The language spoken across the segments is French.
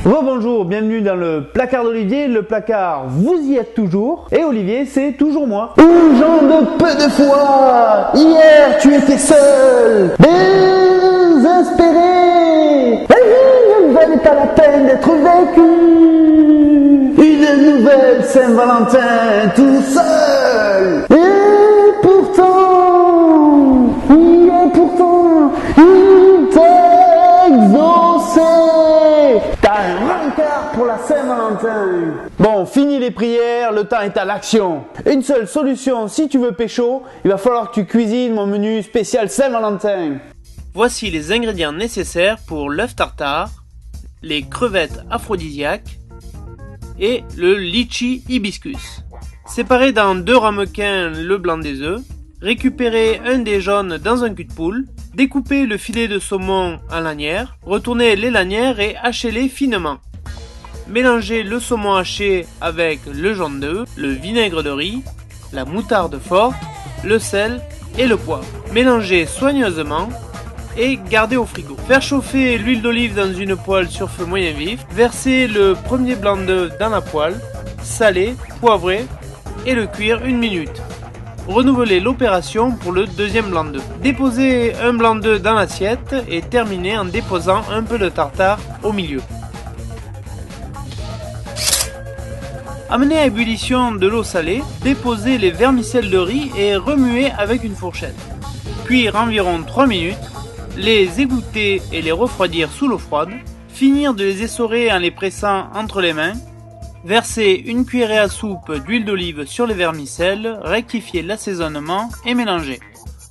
Rebonjour, bienvenue dans le placard d'Olivier. Le placard, vous y êtes toujours. Et Olivier, c'est toujours moi. Une jambe peu de foi. Hier, tu étais seul. Désespéré. La vie ne valait pas la peine d'être vécue. Une nouvelle Saint-Valentin, tout seul. Et pourtant, il t'a exaucé. T'as un rencard pour la Saint-Valentin. Bon, fini les prières, le temps est à l'action. Une seule solution, si tu veux pécho, il va falloir que tu cuisines mon menu spécial Saint-Valentin. Voici les ingrédients nécessaires pour l'œuf tartare, les crevettes aphrodisiaques et le litchi hibiscus. Séparez dans 2 ramequins le blanc des œufs. Récupérez un des jaunes dans un cul de poule. Découpez le filet de saumon en lanières. Retournez les lanières et hachez-les finement. Mélangez le saumon haché avec le jaune d'œuf, le vinaigre de riz, la moutarde forte, le sel et le poivre. Mélangez soigneusement et gardez au frigo. Faire chauffer l'huile d'olive dans une poêle sur feu moyen vif. Versez le premier blanc d'œuf dans la poêle, saler, poivrer et le cuire 1 minute. Renouvelez l'opération pour le deuxième blanc d'œuf. Déposez un blanc d'œuf dans l'assiette et terminez en déposant un peu de tartare au milieu. Amenez à ébullition de l'eau salée, déposez les vermicelles de riz et remuez avec une fourchette. Cuire environ 3 minutes, les égoutter et les refroidir sous l'eau froide, finir de les essorer en les pressant entre les mains. Versez 1 cuillerée à soupe d'huile d'olive sur les vermicelles, rectifiez l'assaisonnement et mélangez.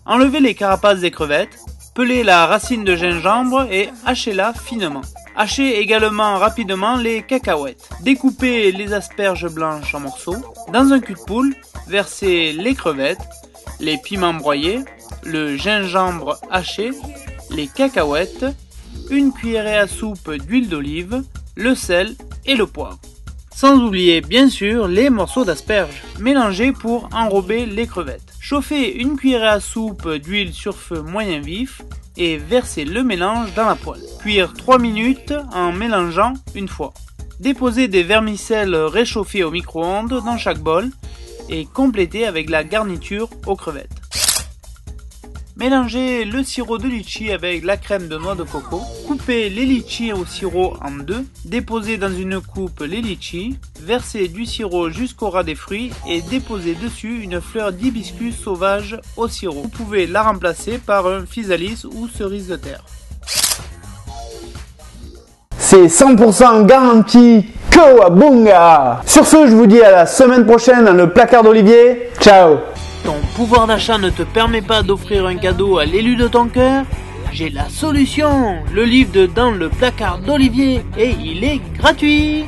Enlevez les carapaces des crevettes, pelez la racine de gingembre et hachez-la finement. Hachez également rapidement les cacahuètes. Découpez les asperges blanches en morceaux. Dans un cul de poule, versez les crevettes, les piments broyés, le gingembre haché, les cacahuètes, 1 cuillerée à soupe d'huile d'olive, le sel et le poivre. Sans oublier bien sûr les morceaux d'asperges. Mélangez pour enrober les crevettes. Chauffez 1 cuillerée à soupe d'huile sur feu moyen vif et versez le mélange dans la poêle. Cuire 3 minutes en mélangeant une fois. Déposez des vermicelles réchauffées au micro-ondes dans chaque bol et complétez avec la garniture aux crevettes. Mélangez le sirop de litchi avec la crème de noix de coco. Coupez les litchis au sirop en 2. Déposez dans une coupe les litchis. Versez du sirop jusqu'au ras des fruits et déposez dessus une fleur d'hibiscus sauvage au sirop. Vous pouvez la remplacer par un physalis ou cerise de terre. C'est 100% garanti. Kawabunga. Sur ce, je vous dis à la semaine prochaine dans le placard d'Olivier. Ciao. Ton pouvoir d'achat ne te permet pas d'offrir un cadeau à l'élu de ton cœur? J'ai la solution, le livre de Dans le placard d'Olivier, et il est gratuit.